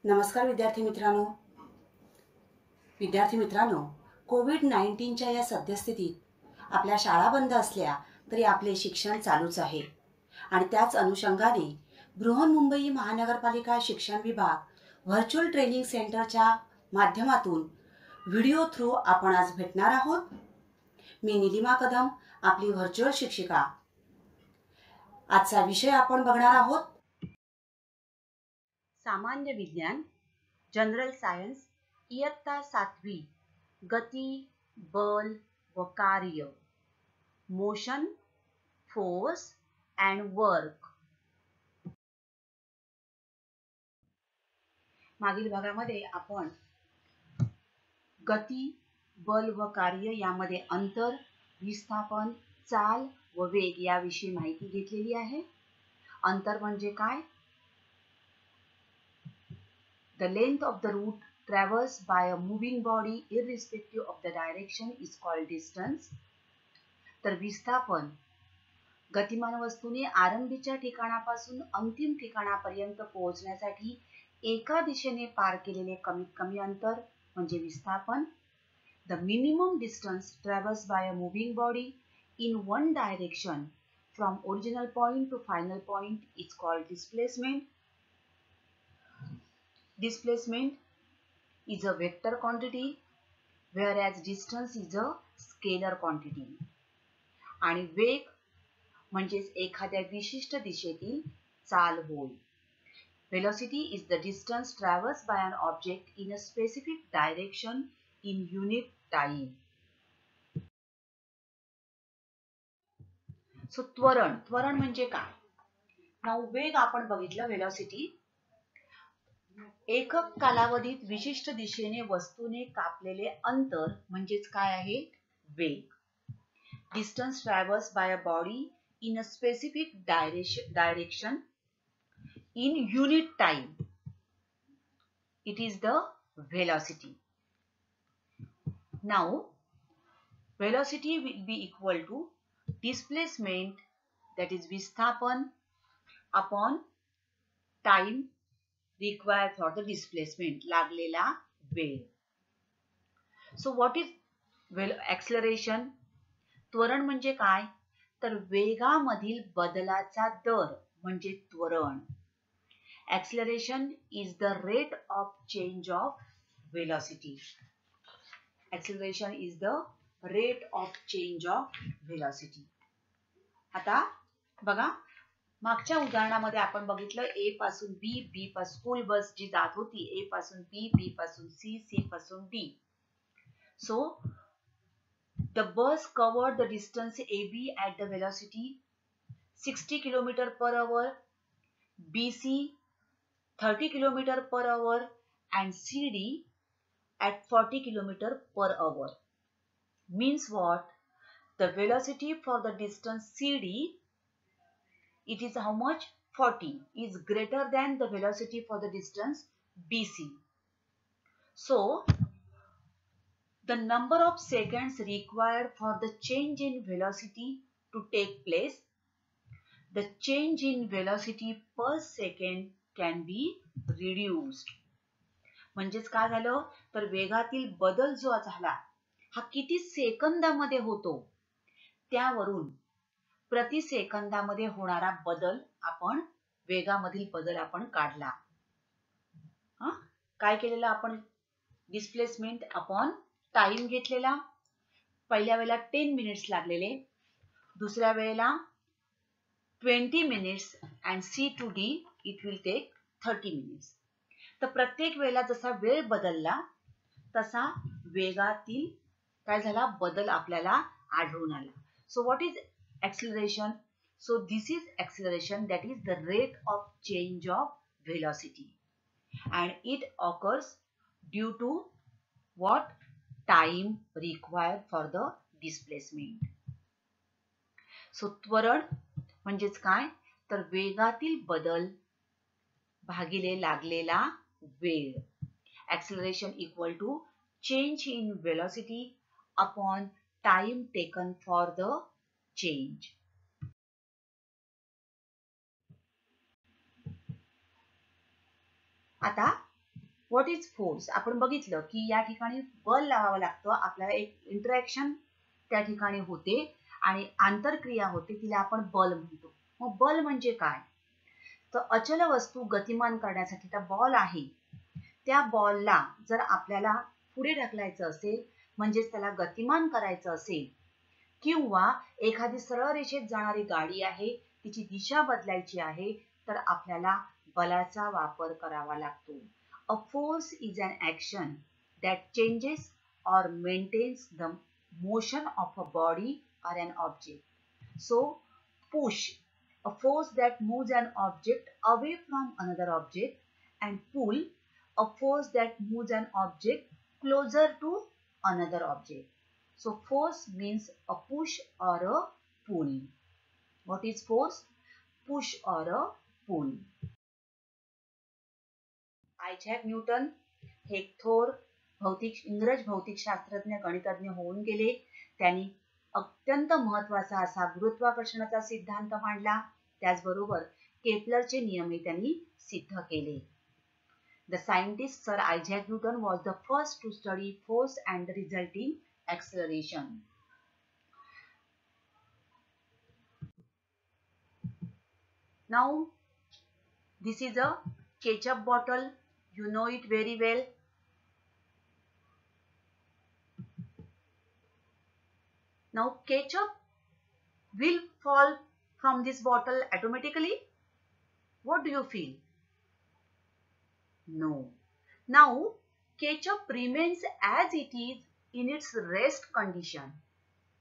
नमस्कार विद्यार्थी मित्रांनो, कोविड-19च्या या सद्यस्थितीत आपल्या शाळा बंद असल्या तरी आपले शिक्षण चालूच आहे आणि त्याच अनुषंगाने बृहन्मुंबई महानगरपालिका शिक्षण विभाग व्हर्च्युअल ट्रेनिंग सेंटरच्या माध्यमातून व्हिडिओ थ्रू आपण आज भेटणार आहोत. मी निलिमा कदम, आपली व्हर्च्युअल शिक्षिका. आजचा विषय आपण बघणार आहोत सामान्य विज्ञान, जनरल सायन्स, इयत्ता 7वी, गती, बल व कार्य, मोशन, फोर्स अँड वर्क. मागील भागामध्ये आपण गती, बल व कार्य यामध्ये अंतर, विस्थापन, चाल व वेग याविषयी माहिती घेतलेली आहे. अंतर म्हणजे काय? The length of the route traversed by a moving body irrespective of the direction is called distance. तर विस्थापन गतिमान वस्तूने आरंभीच्या ठिकाणापासून अंतिम ठिकाणापर्यंत पोहोचण्यासाठी एका दिशेने पार केलेले कमीत कमी अंतर म्हणजे विस्थापन. The minimum distance traversed by a moving body in one direction from original point to final point is called displacement. Displacement is a vector quantity whereas distance is a scalar quantity. आणि वेग म्हणजे एखाद्या विशिष्ट दिशेतील चाल होय. Velocity is the distance traversed by an object in a specific direction in unit time. So त्वरण म्हणजे काय? नाउ वेग आपण बघितलं, velocity एकक कालावधीत विशिष्ट दिशेने वस्तूने कापलेले अंतर म्हणजेच काय आहे? वेग. Distance traversed by a body in a specific direction in unit time. It is the velocity. Now, velocity will be equal to displacement, that is विस्थापन, upon time required for the displacement, लागलेला वेळ. So what is acceleration? त्वरण म्हणजे काय? तर वेगामधील बदलाचा दर म्हणजे त्वरण. Acceleration is the rate of change of velocity. Acceleration is the rate of change of velocity. आता बघा, मागच्या उदाहरणामध्ये आपण बघितलं A पासून B पासून स्कूल बस जी जात होती A पासून B पासून C पासून D. So the bus covered the distance AB at the velocity 60 km per hour, BC 30 km per hour and CD at 40 km per hour. Means what? The velocity for the distance CD, it is how much? 40 is greater than the velocity for the distance BC. So, the number of seconds required for the change in velocity to take place, the change in velocity per second can be reduced. म्हणजेच काय झालं? तर वेगातील बदल जो झाला हा किती सेकंदामध्ये होतो त्यावरून प्रति सेकंदामध्ये होणारा बदल आपण वेगामधील बदल आपण काढला. काय केलेलं आपण? डिस्प्लेसमेंट अपॉन टाइम घेतलेला. पहिल्या वेळेला 10 मिनिट्स लागलेले, दुसऱ्या वेळेला 20 minutes and C to D it will take 30 minutes. तर प्रत्येक वेळेला जसा वेळ बदलला तसा वेगातील काय झाला? बदल आपल्याला आढळून आला. So what is acceleration? So this is acceleration, that is the rate of change of velocity, and it occurs due to what? Time required for the displacement. So त्वरण म्हणजेच काय? तर वेगातील बदल भागिले लागलेला वेळ. Acceleration equal to change in velocity upon time taken for the change. आता what is force आपण बघितलं की या ठिकाणी बल लावावं लागतं, आपल्याला एक इंटरॅक्शन त्या ठिकाणी होते आणि आंतरक्रिया होते, तिला आपण बल म्हणतो. मग बल म्हणजे काय? तर अचल वस्तू गतिमान करण्यासाठी त्या बॉल आहे, त्या बॉलला जर आपल्याला पुढे ढकलायचं असेल म्हणजेच त्याला गतिमान करायचं असेल किंवा एखादी सरळ रेषेत जाणारी गाडी आहे तिची दिशा बदलायची आहे तर आपल्याला बलाचा वापर करावा लागतो. A force is an action that changes or maintains the motion of a body or an object. So, push, a force that moves an object away from another object, and pull, a force that moves an object closer to another object. So, force means a push or a pull. What is force? Push or a pull. Isaac Newton हे एक थोर इंग्रज भौतिकशास्त्रज्ञ गणितज्ञ होऊन गेले. त्यांनी अत्यंत महत्वाचा असा गुरुत्वाकर्षणाचा सिद्धांत मांडला. त्याचबरोबर केपलरचे नियमही त्यांनी सिद्ध केले. The scientist Sir Isaac Newton was the first to study force and the resulting acceleration. Now, this is a ketchup bottle. You know it very well. Now ketchup will fall from this bottle automatically. What do you feel? No. Now ketchup remains as it is in its rest condition.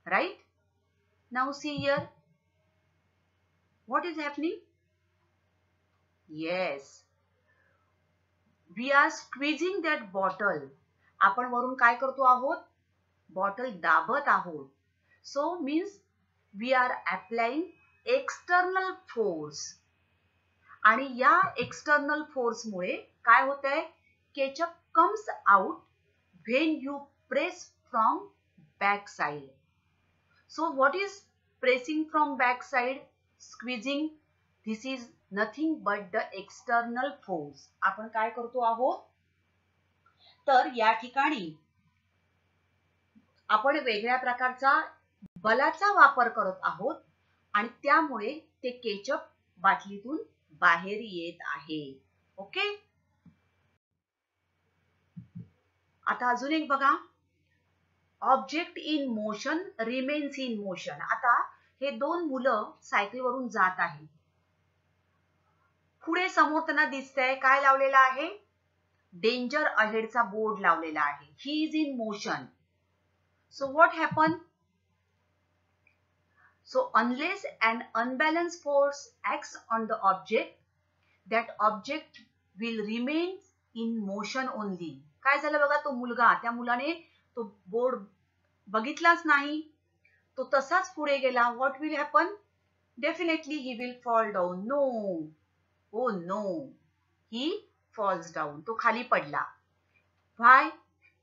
Right? Now see here. What is happening? Yes. We are squeezing that bottle. आपण वरून काय करतो आहोत? Bottle दाबत आहोत. So means we are applying external force. आणि या external force मुळे काय होतंय? Ketchup comes out when you press from back side. So what is pressing from back side? Squeezing. This is nothing but the external force. आपण काय करतो आहोत? तर या ठिकाणी आपण वेगळ्या प्रकारचा बलाचा वापर करत आहोत आणि त्यामुळे ते केचप बाटलीतून बाहेर येत आहे. ओके. आता अजून एक बघा. Object in motion remains in motion. आता हे दोन मुलं सायकल वरून जात आहेत. पुढे समोर त्यांना दिसतंय काय लावलेला आहे? डेंजर अहेडचा बोर्ड लावलेला आहे. He is in motion. So what happened? So unless an unbalanced force acts on the object, that object will remain in motion only. काय झालं बघा, तो मुलगा, त्या मुलाने तो बोर्ड बघितलाच नाही, तो तसाच पुढे गेला. What will happen? Definitely he will fall down. No. Oh no. He falls down. तो खाली पडला. Why?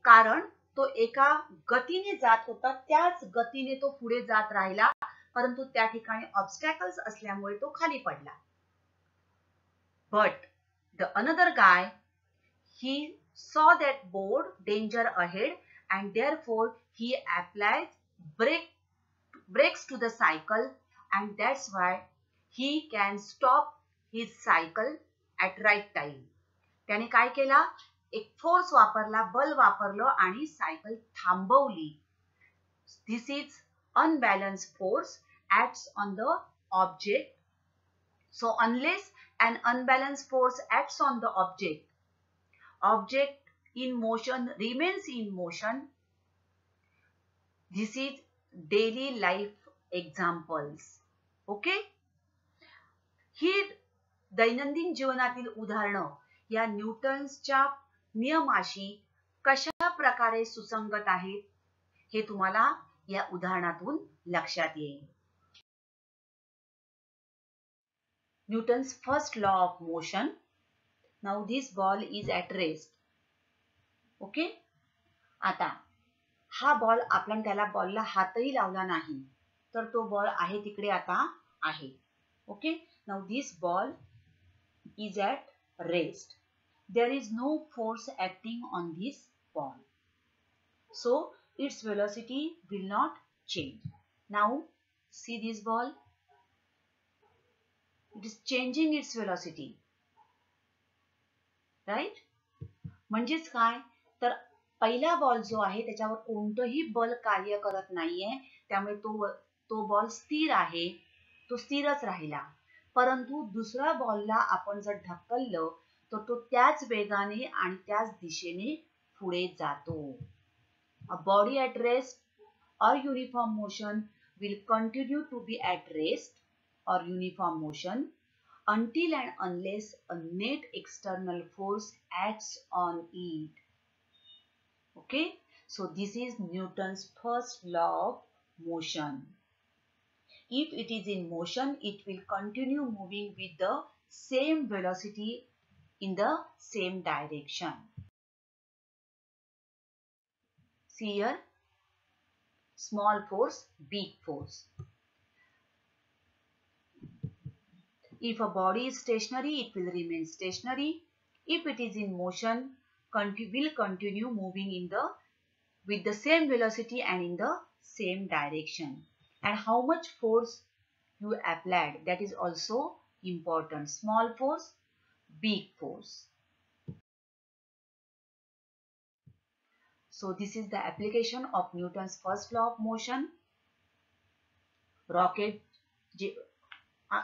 कारण तो एका गतीने जात होता, त्याच गतीने तो पुढे जात राहिला, परंतु त्या ठिकाणी ऑब्स्टॅकल्स असल्यामुळे तो खाली पडला. But the another guy, he saw that board, danger ahead, and therefore he applies brakes to the cycle, and that's why he can stop his cycle at right time. त्याने काय केला? एक फोर्स वापरला, बल वापरलं आणि सायकल थांबवली. This is unbalanced force acts on the object. So unless an unbalanced force acts on the object in motion remains in motion. This is daily life examples. Okay? ही दैनंदिन जीवनातील उदाहरणं या न्यूटन्सच्या नियमाशी कशा प्रकारे सुसंगत आहेत हे तुम्हाला या उदाहरणातून लक्षात येईल. Newton's first law of motion. Now this ball is at rest. Okay. आता हा बॉल आपण त्याला बॉलला हातही लावला नाही तर तो बॉल आहे तिकडे आता आहे. Okay, now this ball is at rest. There is no force acting on this ball, so its velocity will not change. Now see this ball, it is changing its velocity, right? म्हणजेच काय तर पहिला ball जो आहे त्याच्यावर कोणतंही बल कार्य करत नाहीये, त्यामुळे तो बॉल स्थिर आहे, तो स्थिरच राहिला. परंतु दुसऱ्या बॉलला आपण जर ढकललं तर तो त्याच वेगाने आणि त्याच दिशेने पुढे जातो. A body at rest or uniform motion will continue to be at rest or uniform motion until and unless a net external force acts on it. Okay, so this is Newton's first law of motion. If it is in motion, it will continue moving with the same velocity in the same direction. See here, small force, big force. If a body is stationary, it will remain stationary. If it is in motion, will continue moving with the same velocity and in the same direction. And how much force you applied, that is also important. Small force, big force. So this is the application of Newton's first law of motion. Rocket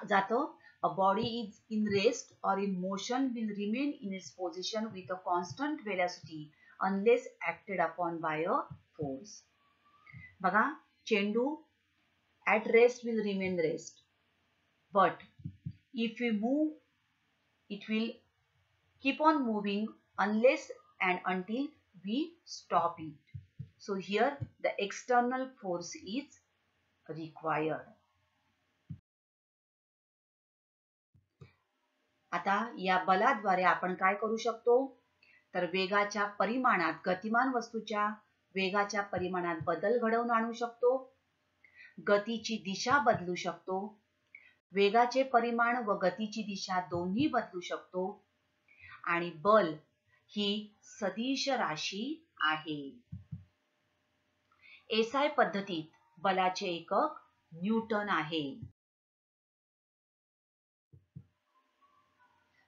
जातो, a body is in rest or in motion will remain in its position with a constant velocity unless acted upon by a force. बघा, चेंडू at rest will remain rest, but if we move, it will keep on moving unless and until we stop it. So here the external force is required. आता या बलाद्वारे आपण काय करू शकतो तर वेगाच्या परिमाणात, गतिमान वस्तूच्या वेगाच्या परिमाणात बदल घडवून आणू शकतो, गतीची दिशा बदलू शकतो, वेगाचे परिमाण व गतीची दिशा दोन्ही बदलू शकतो, आणि बल ही सदिश राशी आहे. एसआय पद्धतीत बलाचे एकक न्यूटन आहे.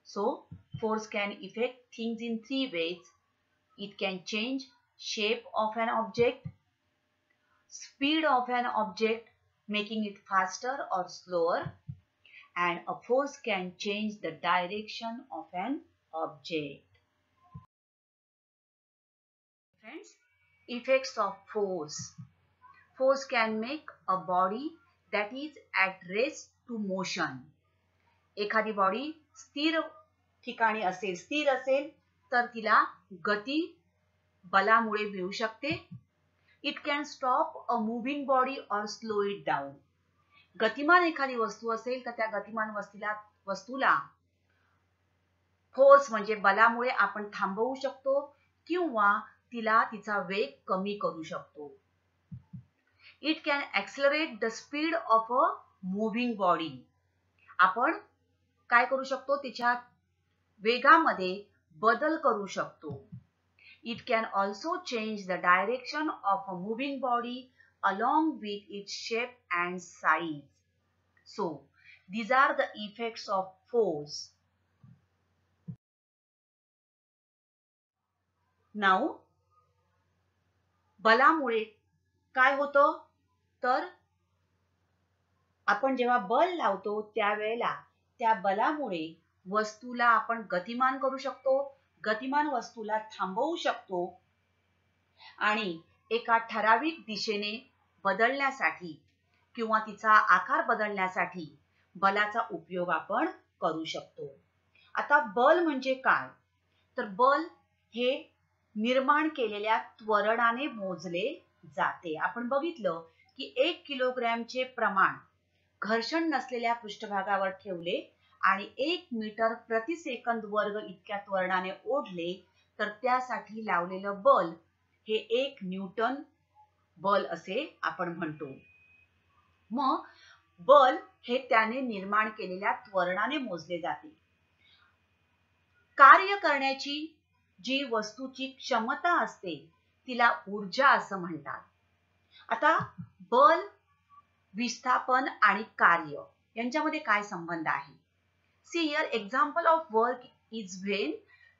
So force can affect things in three ways. It can change shape of an object, speed of an object, making it faster or slower, and a force can change the direction of an object. Friends, effects of force. Force can make a body that is at rest to motion. एखादी body स्थिर ठिकाणी असेल, स्थिर असेल तर तिला गती बलामुळे मिळू शकते. It can stop a moving body और स्लो इट डाऊन. गतिमान एखादी वस्तू असेल तर त्या गतिमान वस्तूला फोर्स म्हणजे बलामुळे आपण थांबवू शकतो किंवा तिला तिचा वेग कमी करू शकतो. It can accelerate the speed of a moving body. आपण काय करू शकतो, तिच्या वेगामध्ये बदल करू शकतो. It can also change the direction of a moving body along with its shape and size. So, these are the effects of force. Now, बलामुळे काय होतं तर आपण जेव्हा बल लावतो त्यावेळेला त्या बलामुळे वस्तूला आपण गतिमान करू शकतो, गतिमान वस्तूला थांबवू शकतो आणि एका ठराविक दिशेने बदलण्यासाठी किंवा तिचा आकार बदलण्यासाठी बलाचा उपयोग आपण करू शकतो. आता बल म्हणजे काय तर बल हे निर्माण केलेल्या त्वरणाने मोजले जाते. आपण बघितलं की 1 किलोग्रॅमचे प्रमाण घर्षण नसलेल्या पृष्ठभागावर ठेवले आणि 1 मीटर प्रति सेकंद वर्ग इतक्या त्वरणाने ओढले तर त्यासाठी लावलेलं बल हे 1 न्यूटन बल असे आपण म्हणतो. मग बल हे त्याने निर्माण केलेल्या त्वरणाने मोजले जाते. कार्य करण्याची जी वस्तूची क्षमता असते तिला ऊर्जा असं म्हणतात. आता बल, विस्थापन आणि कार्य यांच्यामध्ये काय संबंध आहे? See here, example of work is when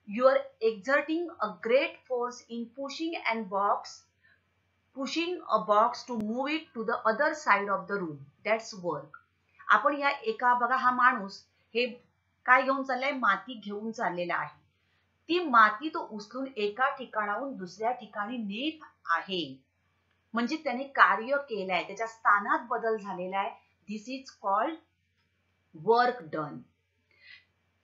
you are exerting a great force in pushing a box to move it to the other side of the room. That's work. आपण या एका बघा, हा माणूस हे काय घेऊन चाललाय? माती घेऊन चाललेला आहे. ती माती तो उचलून एका ठिकाणाहून दुसऱ्या ठिकाणी नेत आहे. म्हणजे त्याने कार्य केलंय, त्याच्या स्थानात बदल झालेला आहे. This is called work done.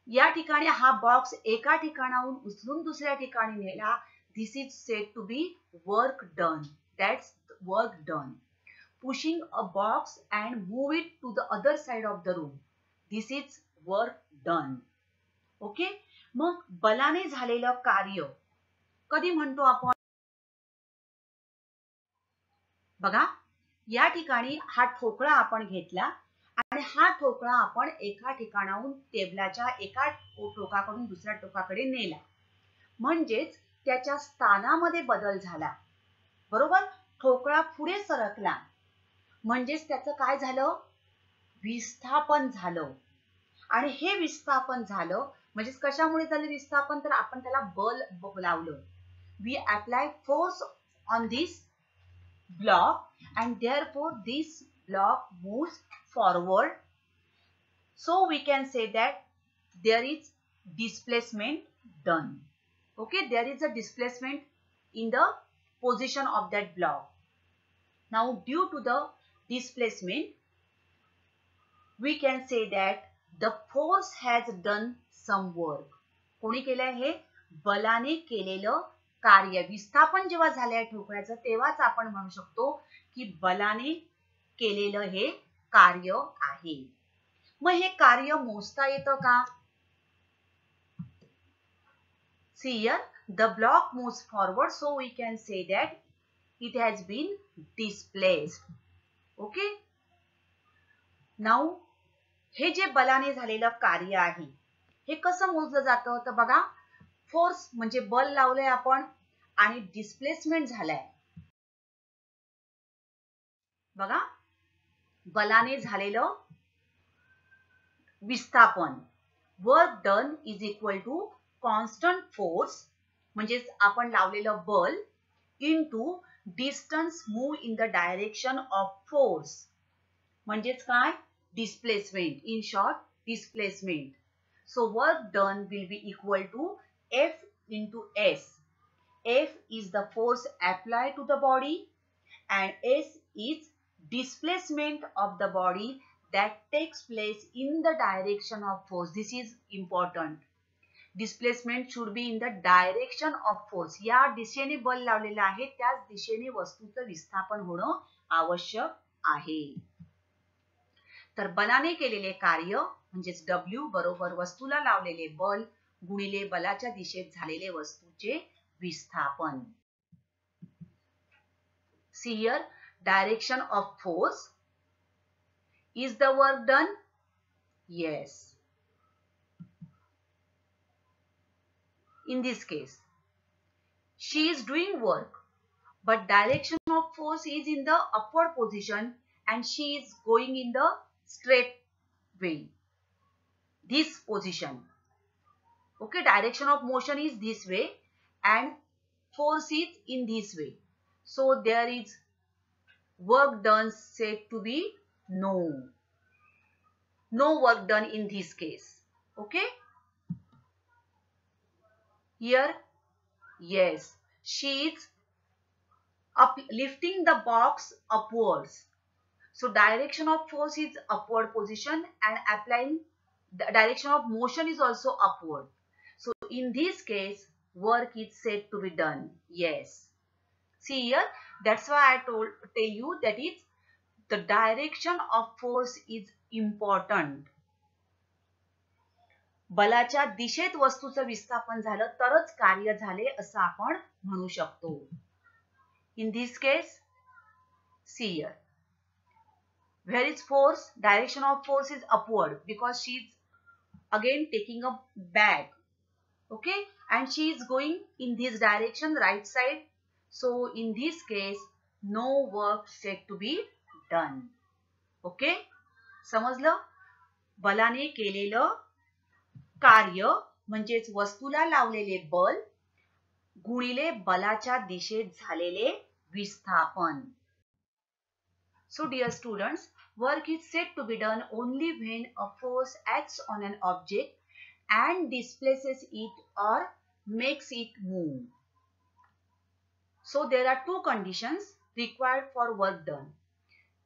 या ठिकाणी हा बॉक्स एका ठिकाणाहून उचलून दुसऱ्या ठिकाणी नेला. This is said to be work done. That's work done. Pushing a box and move it to the other side of the room. This is work done. Okay. मग बलाने झालेलं कार्य कधी म्हणतो आपण? बघा, या ठिकाणी हा ठोकळा आपण घेतला आणि हा ठोकळा आपण एका ठिकाणाहून टेबलाच्या एका टोकाकडून दुसऱ्या टोकाकडे नेला. म्हणजेच त्याच्या स्थानामध्ये बदल झाला. बरोबर. ठोकळा पुढे सरकला म्हणजेच त्याचं काय झालं? विस्थापन झालं. आणि हे विस्थापन झालं म्हणजेच कशामुळे झालं विस्थापन? तर आपण त्याला बल लावलं. We apply force on this block and therefore this block moves forward. So we can say that there is displacement done. Okay, there is a displacement in the position of that block. Now due to the displacement we can say that the force has done some work. कोणी केलंय? हे बलाने केलेलं कार्य. विस्थापन जेव्हा झालंय ठोकळ्याचं तेव्हाच आपण म्हणू शकतो की बलाने केलेलं हे कार्य आहे. मग हे कार्य मोजता येतं का? See here, the block moves forward, so we can say that it has been displaced. Okay. Now, हे जे बलाने झालेलं कार्य आहे हे कसं मोजलं जातं? तर बघा, फोर्स म्हणजे बल लावलंय आपण आणि डिस्प्लेसमेंट झालाय. बघा, बलाने झालेलं विस्थापन. Work done is equal to constant force म्हणजेच आपण लावलेलं बल into distance move in the direction of force म्हणजेच काय? Displacement. In short, displacement. So work done will be equal to F into S. F is the force applied to the body and S is displacement of the body that takes place in the direction of force. This is important. Displacement should be in the direction of force. या दिशेने बल लावलेलं आहे त्याच दिशेने वस्तूचं विस्थापन होणं आवश्यक आहे. तर बलाने केलेले कार्य म्हणजेच W बरोबर वस्तूला लावलेले बल गुणिले बलाच्या दिशेत झालेले वस्तूचे विस्थापन. See here, direction of force is the work done? Yes. In this case, she is doing work, but direction of force is in the upward position and she is going in the straight way. This position. Okay, direction of motion is this way and force is in this way. So there is work done said to be no. No work done in this case. Okay. Here, yes, she is lifting the box upwards. So direction of force is upward position and applying the direction of motion is also upward. So in this case, work is said to be done. Yes. See here, that's why I tell you that is the direction of force is important. बलाच्या दिशेत वस्तूचं विस्थापन झालं तरच कार्य झाले असं आपण म्हणू शकतो. In this case, see here, where is force? Direction of force is upward because she is again taking a bag, okay, and she is going in this direction, right side. So in this case, no work said to be done. okay, समजलं? बलाने केलेलं कार्य म्हणजेच वस्तूला लावलेले बल गुणिले बलाच्या दिशेत झालेले विस्थापन. So dear students, work is said to be done only when a force acts on an object and displaces it or makes it move. So there are two conditions required for work done.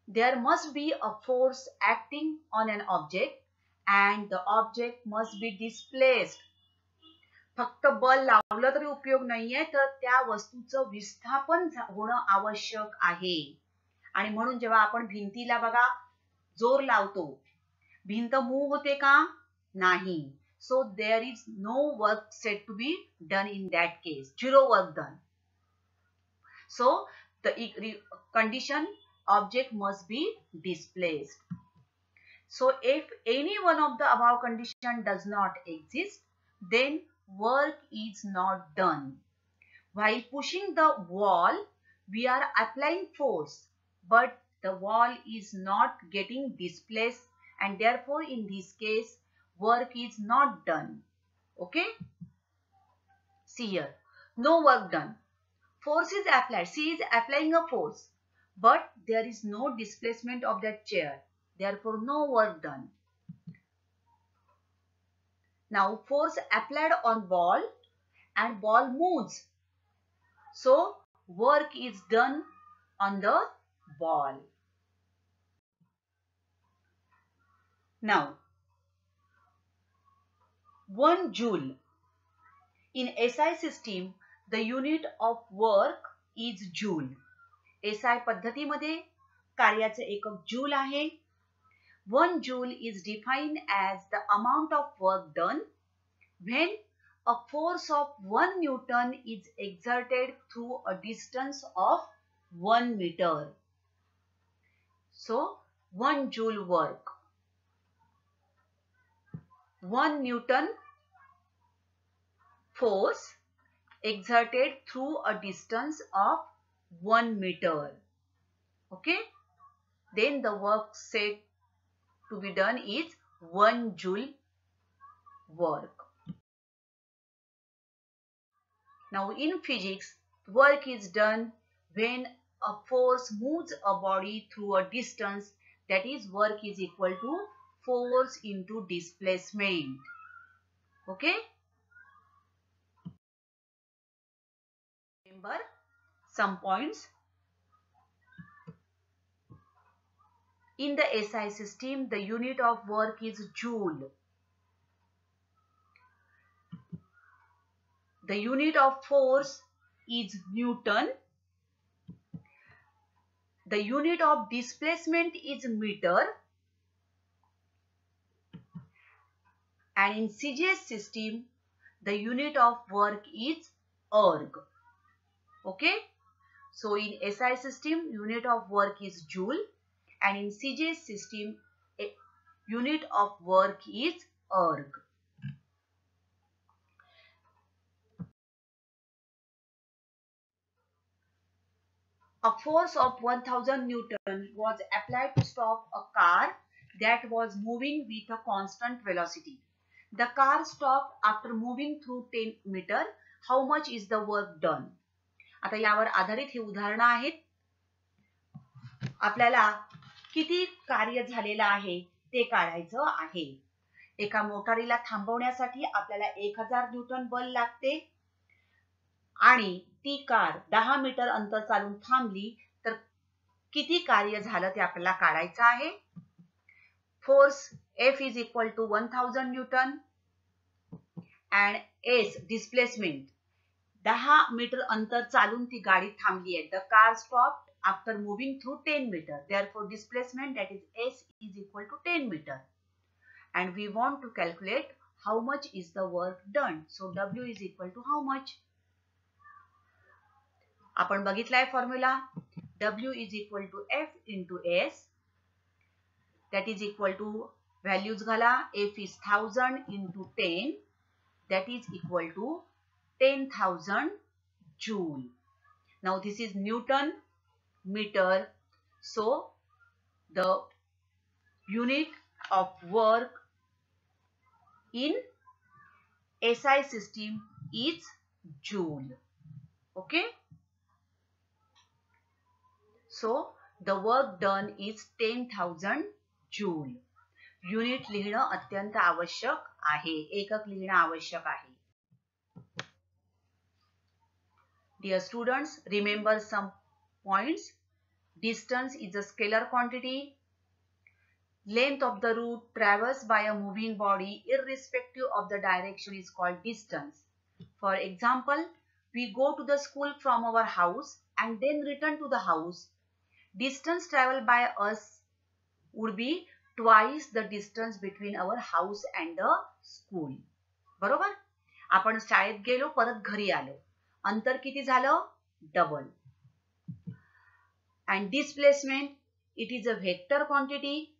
There must be a force acting on an object and the object must be displaced. फक्त बल लावलं तरी उपयोग नाहीये, तर त्या वस्तूचं विस्थापन होणं आवश्यक आहे. आणि म्हणून जेव्हा आपण भिंतीला बघा जोर लावतो, भिंत मूव होते का? नाही. So there is no work said to be done in that case. Zero work done. So the condition, object must be displaced. So if any one of the above condition does not exist, then work is not done. While pushing the wall, we are applying force, but the wall is not getting displaced, and therefore in this case work is not done. Okay, see here, no work done. Force is applied. She is applying a force, but there is no displacement of that chair, therefore no work done. Now force applied on ball and ball moves, so work is done on the ball. Now 1 joule. In SI system, the unit of work is joule. SI पद्धतीमध्ये कार्याचे एकक joule आहे. 1 joule is defined as the amount of work done when a force of 1 Newton is exerted through a distance of 1 meter. So 1 joule work, 1 Newton force exerted through a distance of 1 meter. Okay, then the work said to be done is 1 joule work. Now in physics, work is done when a force moves a body through a distance, that is work is equal to force into displacement. Okay, remember some points. In the SI system, the unit of work is joule. The unit of force is Newton. The unit of displacement is meter. And in CGS system, the unit of work is erg. Okay. So in SI system, unit of work is joule. And in CGS system, unit of work is erg. A force of 1000 Newton was applied to stop a car that was moving with a constant velocity. The car stopped after moving through 10 meter. How much is the work done? आता यावर आधारित हे उदाहरण आहेत. आपल्याला किती कार्य झालेलं आहे ते काढायचं आहे. एका मोटारीला थांबवण्यासाठी आपल्याला 1000 न्यूटन बल लागते आणि ती कार 10 मीटर अंतर चालून थांबली तर किती कार्य झालं ते आपल्याला काढायचं आहे. Force F is equal to 1000 newton and S displacement 10 metre अंतर चालून ती गाडी थांबली आहे. The car stopped after moving through 10 meter. Therefore displacement, that is S, is equal to 10 meter. And we want to calculate how much is the work done. So W is equal to how much? आपण बघितलाय formula. W is equal to F into S, that is equal to values घाला. F is 1000 into 10, that is equal to 10,000 joule. Now this is Newton meter, so the unit of work in SI system is joule. Okay, so the work done is 10,000 joule. Unit लिहिणं अत्यंत आवश्यक आहे, एकक लिहिणं आवश्यक आहे. Dear students, remember some points. Distance is a scalar quantity. Length of the route traversed by a moving body irrespective of the direction is called distance. For example, we go to the school from our house and then return to the house. Distance traveled by us would be twice the distance between our house and the school. बरोबर? आपण शाळेत गेलो, परत घरी आलो. अंतर किती झालं? Double. And displacement, it is a vector quantity.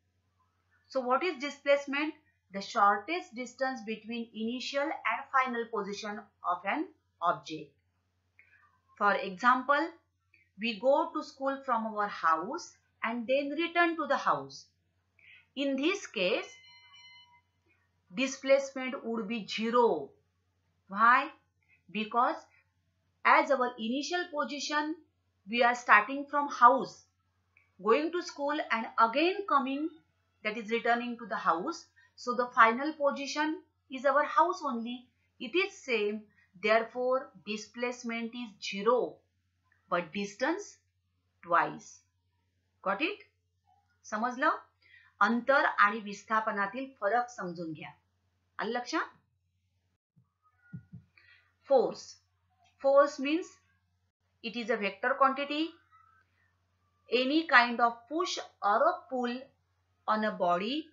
So what is displacement? The shortest distance between initial and final position of an object. For example, we go to school from our house and then return to the house. In this case, displacement would be 0. Why? Because as our initial position, we are starting from house, going to school and again coming, that is returning to the house. So the final position is our house only. It is same. Therefore, displacement is 0, but distance twice. Got it? समजलं? अंतर आणि विस्थापनातील फरक समजून घ्या. आलं लक्षात? Force. Force means it is a vector quantity. Any kind of push or a pull on a body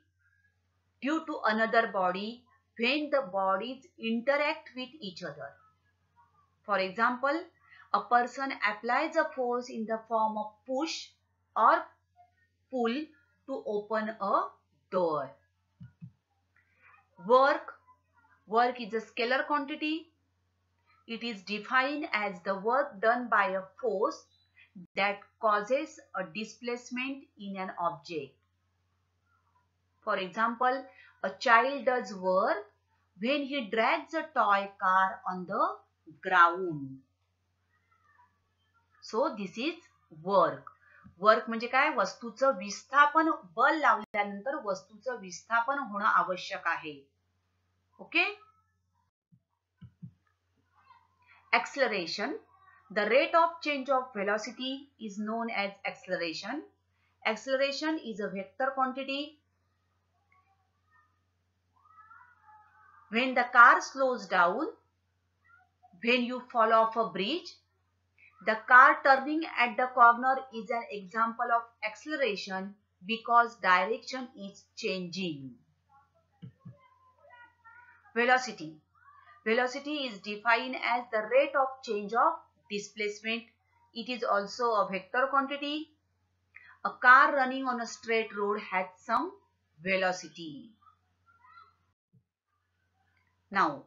due to another body when the bodies interact with each other. For example, a person applies a force in the form of push or pull to open a door. Work. Work is a scalar quantity. It is defined as the work done by a force that causes a displacement in an object. For example, a child does work when he drags a toy car on the ground. So this is work. Work म्हणजे काय? वस्तूचं विस्थापन, बल लावल्यानंतर वस्तूचं विस्थापन होणं आवश्यक आहे. Okay. Acceleration. The rate of change of velocity is known as acceleration. Acceleration is a vector quantity. When the car slows down, when you fall off a bridge, the car turning at the corner is an example of acceleration because direction is changing. Velocity. Velocity is defined as the rate of change of displacement. It is also a vector quantity. A car running on a straight road has some velocity. Now,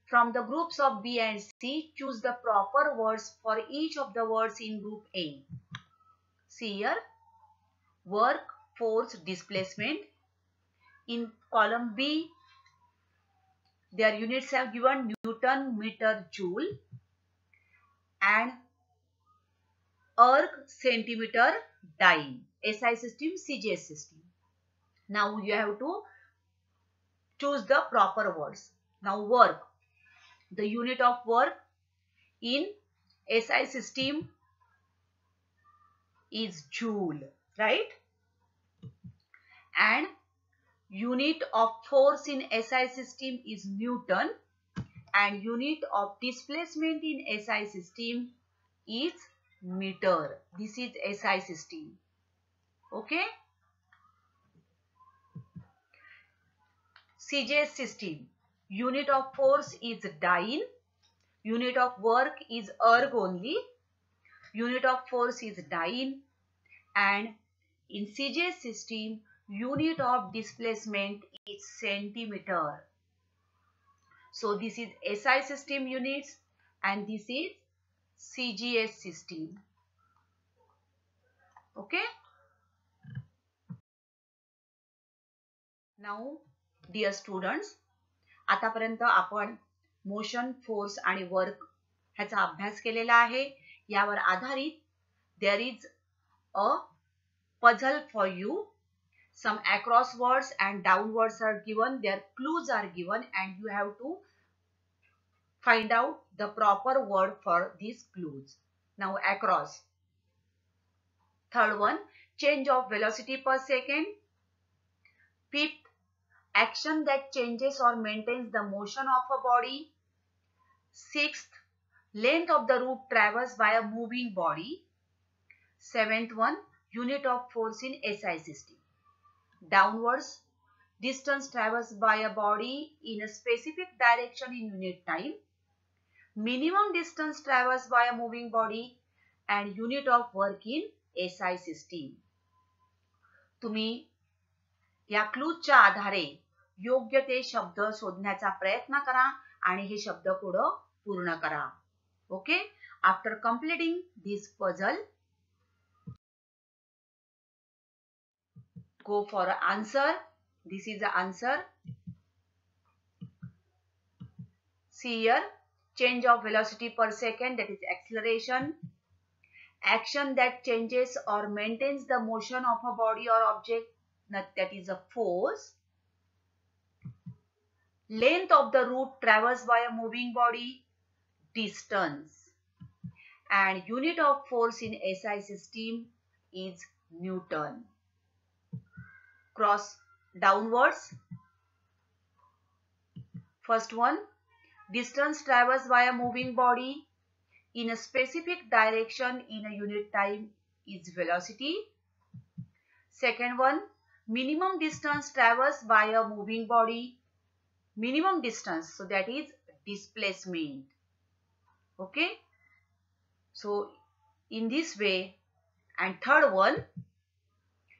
from the groups of B and C, choose the proper words for each of the words in group A. See here, work, force, displacement. In column B, their units have given Newton, meter, joule, and erg, centimeter, dyne. SI system, CJ system. Now you have to choose the proper words. Now work. The unit of work in SI system is joule, right? And unit of force in SI system is Newton, and unit of displacement in SI system is meter. This is SI system. Okay? CJ system. Unit of force is dyne. Unit of work is erg only. unit of force is dyne, and in CGS system, unit of displacement is centimeter. So this is SI system units and this is CGS system. Okay. Now dear students, आतापर्यंत आपण motion, force आणि work ह्याचा अभ्यास केलेला आहे. यावर आधारित there is a puzzle for you. Some across words and down words are given. Their clues are given and you have to find out the proper word for these clues. Now across. Third one, change of velocity per second. Fifth, action that changes or maintains the motion of a body. Sixth, length of the route traversed by a moving body. Seventh one, unit of force in SI system. Downwards, distance traversed by a body in a specific direction in unit time. Minimum distance traversed by a moving body and unit of work in SI system. तुम्ही या क्लूजच्या आधारे योग्य ते शब्द शोधण्याचा प्रयत्न करा आणि हे शब्दकोड पूर्ण करा. Okay. After completing this puzzle, go for an answer. This is the answer. See here, change of velocity per second, that is acceleration. Action that changes or maintains the motion of a body or object, that is a force. Length of the route traversed by a moving body, distance. And unit of force in SI system is Newton. Cross downwards. First one, distance traversed by a moving body in a specific direction in a unit time is velocity. Second one, minimum distance traversed by a moving body, minimum distance, so that is displacement. Okay. So in this way. And third one,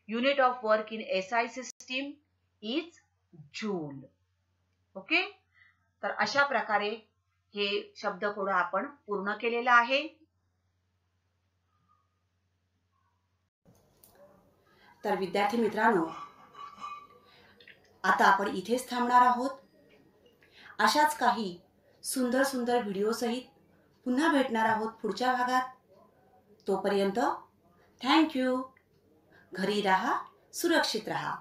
unit of work in SI system is joule. Okay. तर अशा प्रकारे हे शब्दकोड आपण पूर्ण केलेला आहे. तर विद्यार्थी मित्रांनो, आता आपण इथेच थांबणार आहोत. अशाच काही सुंदर सुंदर व्हिडिओ सहित पुन्हा भेटणार आहोत पुढच्या भागात. तोपर्यंत थँक यू. घरी राहा, सुरक्षित राहा.